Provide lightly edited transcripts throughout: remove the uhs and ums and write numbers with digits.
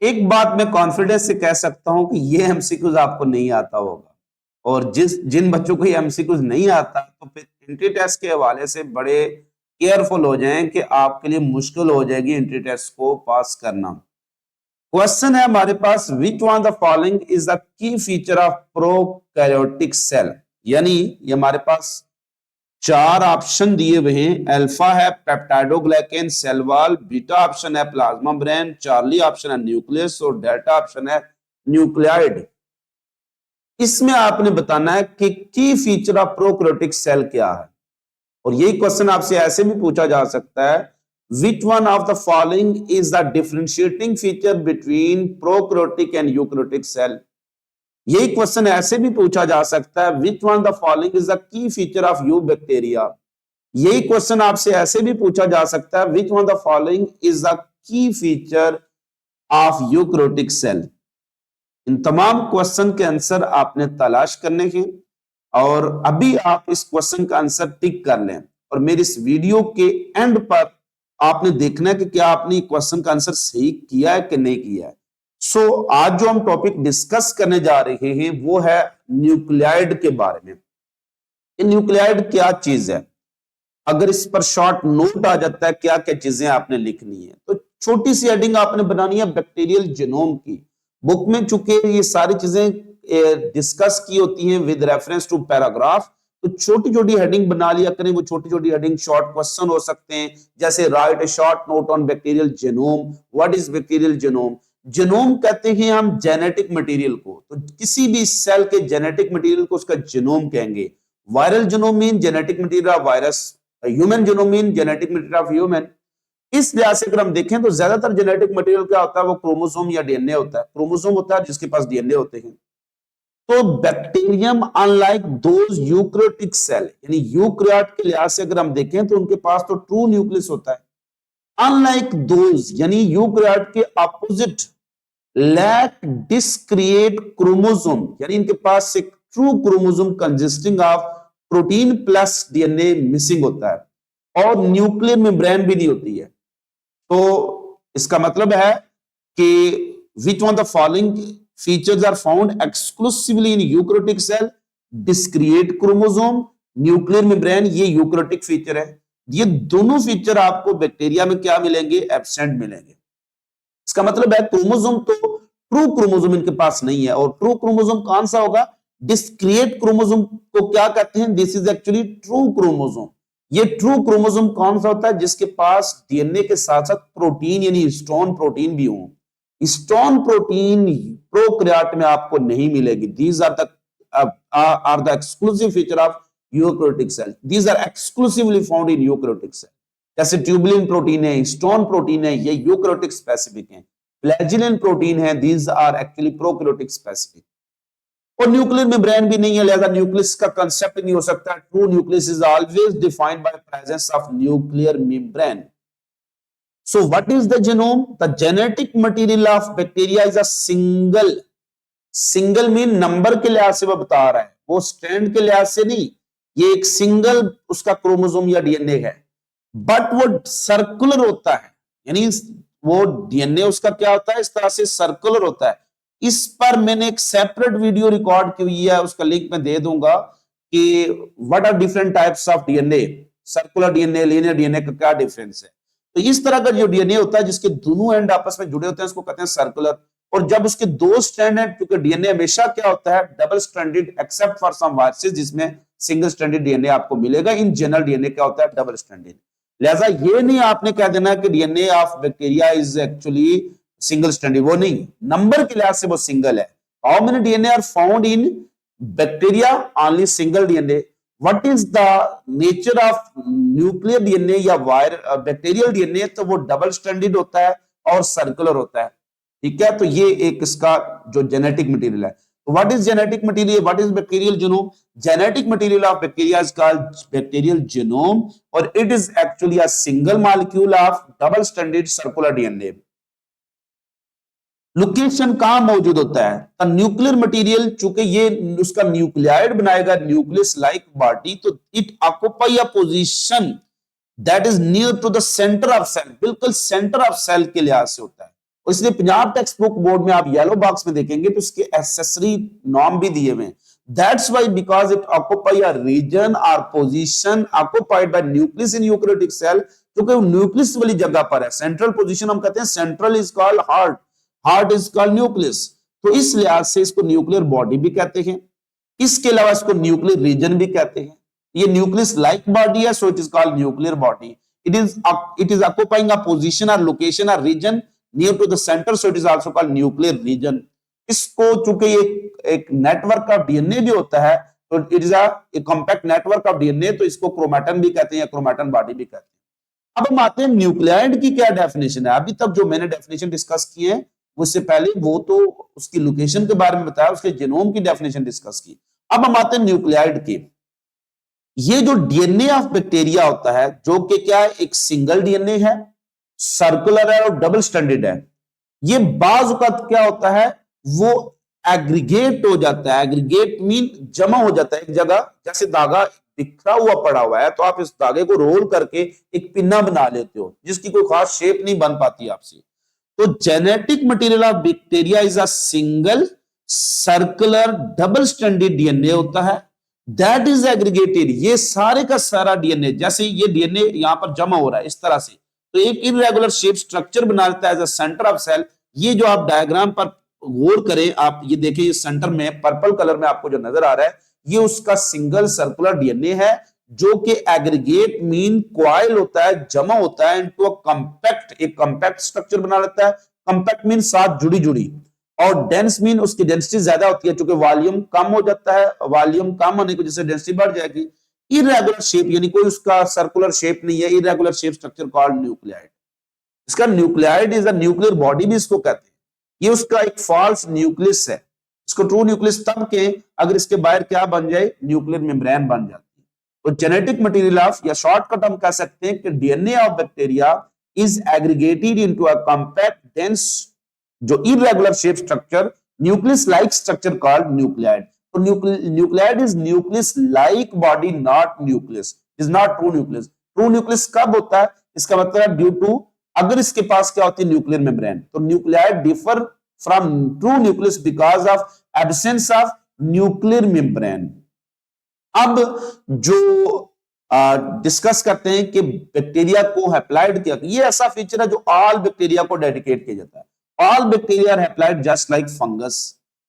एक बात मैं कॉन्फिडेंस से कह सकता हूं कि ये एमसीक्यूज आपको नहीं आता होगा, और जिन बच्चों को ये एमसीक्यूज नहीं आता तो फिर एंट्री टेस्ट के हवाले से बड़े केयरफुल हो जाएं कि आपके लिए मुश्किल हो जाएगी एंट्री टेस्ट को पास करना। क्वेश्चन है हमारे पास, which one the following is the key feature of prokaryotic cell. यानी ये हमारे पास चार ऑप्शन दिए हुए हैं। अल्फा है peptidoglycan cell wall, beta option है प्लाज्मा ब्रेन, चार्ली ऑप्शन है न्यूक्लियस और डेल्टा ऑप्शन है न्यूक्लियाइड। इसमें आपने बताना है कि की फीचर ऑफ प्रोकैरियोटिक सेल क्या है। और यही क्वेश्चन आपसे ऐसे भी पूछा जा सकता है, which one of the following is the differentiating feature between prokaryotic and eukaryotic cell. यही क्वेश्चन ऐसे भी पूछा जा सकता है, which one the following is the key feature of eubacteria. यही क्वेश्चन आपसे ऐसे भी पूछा जा सकता है, which one the following is the key feature of eukaryotic cell. इन तमाम क्वेश्चन के आंसर आपने तलाश करने हैं और अभी आप इस क्वेश्चन का आंसर टिक कर लें और मेरी इस वीडियो के एंड पर आपने देखना है कि क्या आपने क्वेश्चन का आंसर सही किया है कि नहीं किया है। सो आज जो हम टॉपिक डिस्कस करने जा रहे हैं वो है न्यूक्लियाइड के बारे में। ये न्यूक्लियाइड क्या चीज है, अगर इस पर शॉर्ट नोट आ जाता है क्या क्या चीजें आपने लिखनी है, तो छोटी सी हेडिंग आपने बनानी है बैक्टीरियल जीनोम की। बुक में चूंकि ये सारी चीजें डिस्कस की होती हैं विद रेफरेंस टू पैराग्राफ, तो छोटी छोटी हेडिंग बना लिया करें। वो छोटी छोटी हेडिंग शॉर्ट क्वेश्चन हो सकते हैं, जैसे right A short note on bacterial genome. What is bacterial genome? Genome कहते हैं हम जेनेटिक मटेरियल को, तो किसी भी सेल के जेनेटिक मटेरियल को उसका जीनोम कहेंगे। Viral genome mean genetic material of virus, human genome mean genetic material of human. इस लिहाज से अगर हम देखें तो ज्यादातर जेनेटिक मटेरियल क्या होता है, वो क्रोमोसोम या डीएनए होता है। क्रोमोसोम होता है जिसके पास डीएनए होते हैं। तो bacterium unlike those eukaryotic cell, यानी यूकैरियोट के लिहाज से अगर हम देखें तो उनके पास तो ट्रू न्यूक्लियस होता है। अनलाइक दोज यानी यूकैरियोट के अपोजिट लैक डिस्क्रिएट क्रोमोसोम, यानी इनके पास एक true chromosome consisting of protein plus DNA missing होता है और न्यूक्लियर मेम्ब्रेन भी नहीं होती है। तो इसका मतलब है कि which one the following features are found exclusively in eukaryotic cell, discrete chromosome, nuclear membrane, ये यूकैरियोटिक फीचर है। ये दोनों फीचर आपको बैक्टीरिया में क्या मिलेंगे? एब्सेंट मिलेंगे। इसका मतलब है क्रोमोसोम तो ट्रू क्रोमोसोम इनके पास नहीं है। और ट्रू क्रोमोसोम कौन सा होगा? डिस्क्रिएट क्रोमोसोम को क्या कहते हैं? This is actually true chromosome. ये ट्रू क्रोमोसोम कौन सा होता है? जिसके पास डीएनए के साथ साथ प्रोटीन यानी हिस्टोन प्रोटीन भी हो। हिस्टोन प्रोटीन प्रोकैरियोट में आपको नहीं मिलेगी। These are the exclusive feature of eukaryotic cell. These are exclusively found in eukaryotic cell. जैसे ट्यूबुलिन प्रोटीन है, हिस्टोन प्रोटीन है, ये यूकैरियोटिक स्पेसिफिक है। फ्लैजिलिन प्रोटीन है, these are actually prokaryotic specific. और न्यूक्लियर मेम्ब्रेन भी नहीं है, लिहाजा न्यूक्लियस का कंसेप्ट नहीं हो सकता। True nucleus is always defined by presence of nuclear membrane. So what is the genome? The genetic material of bacteria is a single. Single mean number के लिहाज से वो बता रहा है, वो स्ट्रैंड के लिहाज से नहीं। ये एक सिंगल उसका क्रोमोसोम या डीएनए है, बट वो सर्कुलर होता है। यानी वो डीएनए उसका क्या होता है? इस तरह से सर्कुलर होता है। इस पर मैंने एक सेपरेट वीडियो रिकॉर्ड की हुई है, उसका लिंक मैं दे दूंगा कि what are different types of DNA, circular DNA, linear DNA का क्या डिफरेंस है। तो इस तरह का जो डीएनए होता है जिसके दोनों एंड आपस में जुड़े होते हैं उसको कहते हैं सर्कुलर। और जब उसके दो स्ट्रैंड है, क्योंकि डीएनए हमेशा क्या होता है? Double stranded, except for some viruses जिसमें सिंगल स्ट्रैंडेड डीएनए आपको मिलेगा। इन जनरल डीएनए क्या होता है? Double stranded. लिहाजा ये नहीं आपने कह देना कि DNA of bacteria is actually single stranded, वो नहीं। नंबर के लिहाज से वो सिंगल है। How many DNA are found in bacteria? Only single DNA. What is the nature of nuclear DNA या बैक्टीरियल डीएनए? तो वो डबल स्ट्रैंडेड होता है और सर्कुलर होता है। ठीक है, तो ये एक इसका जो जेनेटिक मटेरियल है। What is genetic material? What is bacterial genome? Genetic material of bacteria is called bacterial genome और it is actually a single molecule of double stranded circular DNA. Location कहां मौजूद होता है? तो न्यूक्लियर मटेरियल, चूंकि ये उसका न्यूक्लियाइड बनाएगा न्यूक्लियस लाइक बॉडी, तो it occupy a position that is near to the centre of cell, बिल्कुल सेंटर ऑफ सेल के लिहाज से होता है। और इसलिए पंजाब टेक्स्ट बुक बोर्ड में आप येलो बॉक्स में देखेंगे तो उसके एसेसरी नॉर्म भी दिए हुए हैं। That's why because it occupy a region और position occupied by nucleus in eukaryotic cell, क्योंकि न्यूक्लियस वाली जगह पर है। सेंट्रल पोजीशन हम कहते हैं, central is called heart, heart is called nucleus. तो इस लिहाज से इसको न्यूक्लियर बॉडी भी कहते हैं। इसके अलावा इसको न्यूक्लियर रीजन भी कहते हैं। ये न्यूक्लियस लाइक बॉडी है, so it is called nuclear body. It is occupying a position और लोकेशन और region near to the centre, so it is also called nuclear region. इसको चूंकि एक नेटवर्क ऑफ डीएनए भी होता है, तो it is a compact network of DNA, तो इसको क्रोमैटिन भी कहते हैं या क्रोमैटिन बॉडी भी कहते हैं। अब हम आते हैं न्यूक्लियाइड की क्या डेफिनेशन है। अभी तक जो मैंने डेफिनेशन डिस्कस की है उससे पहले वो तो उसकी लोकेशन के बारे में बताया, उसके जीनोम की डेफिनेशन डिस्कस की। अब हम आते हैं न्यूक्लियाइड की। ये जो डीएनए ऑफ बैक्टीरिया होता है, जो कि क्या है, एक सिंगल डीएनए है, सर्कुलर है और डबल स्ट्रैंडेड है। ये बाज औक़ात क्या होता है, वो एग्रीगेट हो जाता है। एग्रीगेट मीन जमा हो जाता है एक जगह, जैसे धागा बिखरा हुआ पड़ा हुआ है तो आप इस धागे को रोल करके एक पिन्ना बना लेते हो जिसकी कोई खास शेप नहीं बन पाती आपसे। तो genetic material of bacteria is a single circular double stranded DNA होता है, दैट इज एग्रीगेटेड। ये सारे का सारा डीएनए, जैसे ये डीएनए यहां पर जमा हो रहा है इस तरह से, तो एक इरेगुलर शेप स्ट्रक्चर बना लेता है as a centre of cell. ये जो आप डायग्राम पर गौर करें, आप ये देखें, ये सेंटर में पर्पल कलर में आपको जो नजर आ रहा है, ये उसका सिंगल सर्कुलर डीएनए है, जो कि एग्रीगेट मीन क्वाइल होता है, जमा होता है इनटू अ कॉम्पैक्ट, एक कॉम्पैक्ट स्ट्रक्चर बना लेता है। कॉम्पैक्ट मीन साथ जुड़ी जुड़ी, और डेंस मीन उसकी डेंसिटी ज्यादा होती है, क्योंकि वॉल्यूम कम हो जाता है। वॉल्यूम कम होने की वजह से डेंसिटी बढ़ जाएगी। इरेगुलर शेप यानी कोई उसका सर्कुलर शेप नहीं है, irregular shape structure called nucleoid. इसका nucleoid is a nuclear body भी इसको कहते हैं। ये उसका एक फॉल्स न्यूक्लियस है। इसको ट्रू न्यूक्लियस तब के अगर इसके बाहर क्या बन जाए, न्यूक्लियर मेम्ब्रेन बन जाती है। तो जेनेटिक मटेरियल ऑफ, या शॉर्टकट हम कह सकते हैं कि DNA of bacteria is aggregated into a compact dense जो irregular shape structure, nucleus like structure called nucleoid. तो nucleoid is nucleus like body, not nucleus, is not true nucleus. True nucleus कब होता है, इसका मतलब है ड्यू टू, अगर इसके पास क्या होती है, न्यूक्लियर मेम्ब्रेन। तो nuclide differ from true nucleus because of absence of nuclear membrane. अब जो डिस्कस करते हैं कि बैक्टीरिया को हैप्लॉइड किया, ये ऐसा फीचर है जो ऑल बैक्टीरिया को डेडिकेट किया जाता है। All bacteria are haploid just like fungus.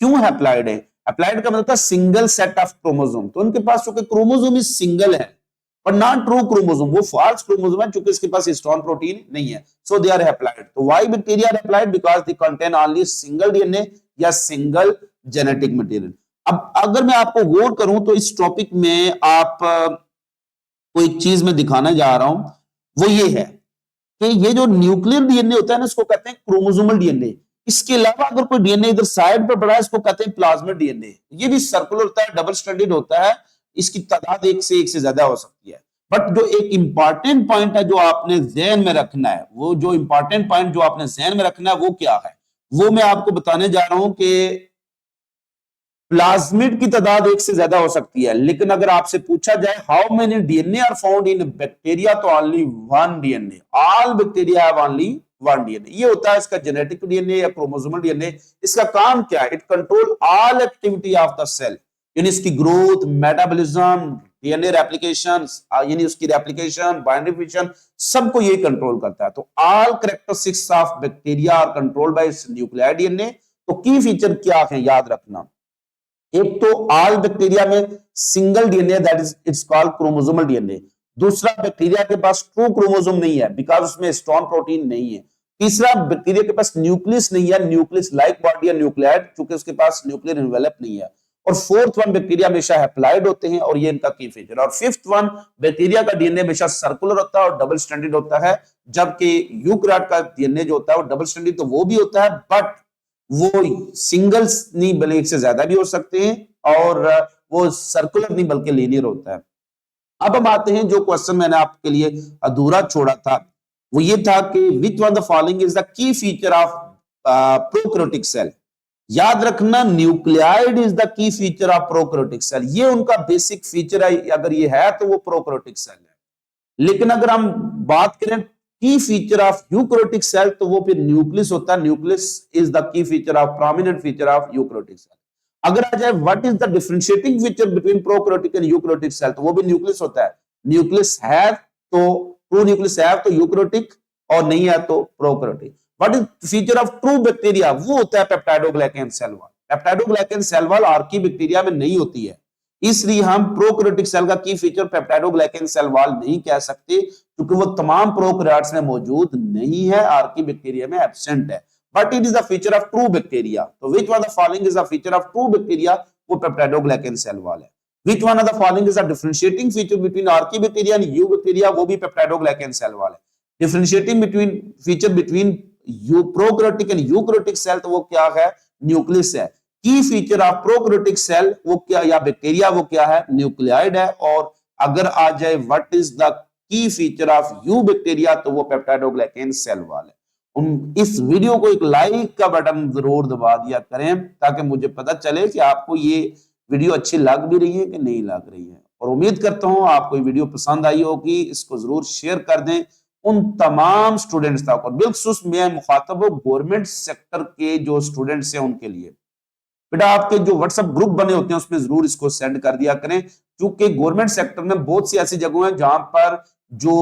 क्यों हैप्लॉइड है? हैप्लॉइड का मतलब सिंगल सेट ऑफ क्रोमोसोम। तो उनके पास चूंकि क्रोमोसोम ही सिंगल है, पर नॉट ट्रू क्रोमोसोम, वो फॉल्स क्रोमोसोम है, चूंकि इसके पास हिस्टोन प्रोटीन नहीं है, सो दे आर हैप्लॉइड। तो why bacteria are haploid? Because they contain only single DNA या सिंगल जेनेटिक मटेरियल। अब अगर मैं आपको गौर करूं तो इस टॉपिक में आप कोई चीज में दिखाने जा रहा हूं, वो ये है कि ये जो न्यूक्लियर डीएनए होता है ना, इसको कहते हैं क्रोमोसोमल डीएनए। इसके अलावा अगर कोई डीएनए इधर साइड पर पड़ा है, इसको कहते हैं प्लाज्मिड डीएनए। ये भी सर्कुलर होता है, डबल स्ट्रैंडेड होता है, इसकी तादाद एक से ज्यादा हो सकती है। बट जो एक इंपॉर्टेंट पॉइंट है जो आपने ज़हन में रखना है, वो जो इंपॉर्टेंट पॉइंट जो आपने ज़हन में रखना है वो क्या है, वो मैं आपको बताने जा रहा हूं कि प्लाज्मिड की तादाद एक से ज्यादा हो सकती है। लेकिन अगर आपसे पूछा जाए how many DNA are found in bacteria, तो only one DNA. All bacteria have only one DNA. ये होता है इसका जेनेटिक डीएनए या क्रोमोसोमल डीएनए। इसका काम क्या है? It control all activity of the cell, यानी इसकी ग्रोथ, मेटाबॉलिज्म, डीएनए रेप्लिकेशन, यानी उसकी रेप्लिकेशन, बाइंडिंग फिशन, सबको ये कंट्रोल करता है। तो all characteristics of bacteria are controlled by nuclear DNA. तो की फीचर क्या है, याद रखना। एक तो ऑल बैक्टीरिया में single DNA, that is its called chromosomal DNA. दूसरा, बैक्टीरिया के पास ट्रू क्रोमोसोम नहीं है बिकॉज उसमें हिस्टोन प्रोटीन नहीं है। तीसरा, बैक्टीरिया के पास न्यूक्लियस नहीं है, न्यूक्लियस लाइक बॉडी या न्यूक्लियाइड, क्योंकि उसके पास न्यूक्लियर एनवेलप नहीं है। और फोर्थ वन, बैक्टीरिया हमेशा हैप्लॉइड होते हैं, और ये इनका की फीचर। और फिफ्थ वन, बैक्टीरिया का डीएनए हमेशा सर्कुलर होता है और डबल स्ट्रैंडेड होता है, जबकि यूकैरियोट का डीएनए जो होता है वो डबल स्ट्रैंडेड तो वो भी होता है, बट वो सिंगल्स नहीं बल्कि एक से ज्यादा भी हो सकते हैं, और वो सर्कुलर नहीं बल्कि लीनियर होता है। अब हम आते हैं, जो क्वेश्चन मैंने आपके लिए अधूरा छोड़ा था वो ये था कि which one the following is the key feature of prokaryotic cell. याद रखना, nucleoid is the key feature of prokaryotic cell. ये उनका बेसिक फीचर है, अगर ये है तो वो प्रोकैरियोटिक सेल है। लेकिन अगर हम बात करें की फीचर ऑफ यूकैरियोटिक सेल, तो वो फिर न्यूक्लियस होता है। Nucleus is the key feature of prominent feature of eukaryotic cell. अगर आ जाए what is the differentiating feature between prokaryotic and eukaryotic cell, तो वो भी न्यूक्लियस होता है। न्यूक्लियस है तो ट्रू न्यूक्लियस है तो यूकैरियोटिक, और नहीं है तो prokaryotic. What is feature of true bacteria, वो होता है peptidoglycan cell wall. Peptidoglycan cell wall archaebacteria में नहीं होती है, इसलिए हम प्रोकैरियोटिक सेल का की फीचर पेप्टाइडोग्लाइकन सेल वॉल नहीं कह सकते, क्योंकि वो तमाम प्रोकैरियोट्स में मौजूद नहीं है, आर्की बैक्टीरिया में एब्सेंट है। But it is the feature of true bacteria. तो which one of the following is the feature of true bacteria, वो पेप्टाइडोग्लाइकन सेल वॉल है। Which one of the following is the differentiating feature between archaebacteria and eubacteria, वो भी peptidoglycan cell wall है। Differentiating between feature between prokaryotic and eukaryotic cell, तो वो क्या है, nucleus है। की फीचर ऑफ प्रोकैरियोटिक सेल वो क्या, या बैक्टीरिया वो क्या है, न्यूक्लियाइड है। और अगर आ जाए what is the key feature of you bacteria, तो वो पेप्टाइडोग्लाइकन सेल वॉल है। इस वीडियो को एक लाइक का बटन जरूर दबा दिया करें, ताकि मुझे पता चले कि आपको ये वीडियो अच्छी लग भी रही है कि नहीं लग रही है। और उम्मीद करता हूं आपको ये वीडियो पसंद आई होगी। इसको जरूर शेयर कर दें उन तमाम स्टूडेंट्स तक, और बिल्खुसूस मैं मुखातब हूं गवर्नमेंट सेक्टर के जो स्टूडेंट्स हैं उनके लिए। बेटा आपके जो व्हाट्सएप ग्रुप बने होते हैं उसमें जरूर इसको सेंड कर दिया करें, क्योंकि गवर्नमेंट सेक्टर में बहुत सी ऐसी जगह हैं जहां पर जो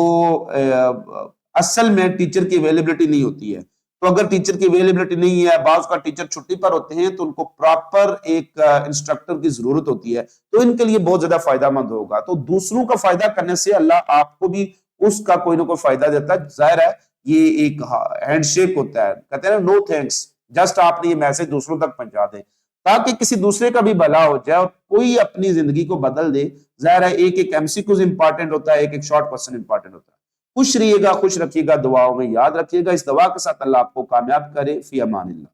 असल में टीचर की अवेलेबिलिटी नहीं होती है। तो अगर टीचर की अवेलेबिलिटी नहीं है, बाज़ का टीचर छुट्टी पर होते हैं, तो उनको प्रॉपर एक इंस्ट्रक्टर की जरूरत होती है, तो इनके लिए बहुत ज्यादा फायदेमंद होगा। तो दूसरों का फायदा करने से अल्लाह आपको भी उसका कोई ना कोई फायदा देता है। जाहिर है ये एक हैंडशेक होता है, कहते हैं नो थैंक्स, जस्ट आपने ये मैसेज दूसरों तक पहुंचा दें ताकि किसी दूसरे का भी भला हो जाए और कोई अपनी जिंदगी को बदल दे। जाहिर है एक एक एमसीक्यूज इंपॉर्टेंट होता है, एक एक शॉर्ट क्वेश्चन इंपॉर्टेंट होता है। खुश रहिएगा, खुश रखिएगा, दुआओं में याद रखिएगा। इस दवा के साथ अल्लाह आपको कामयाब करे। फी अमानिल्लाह।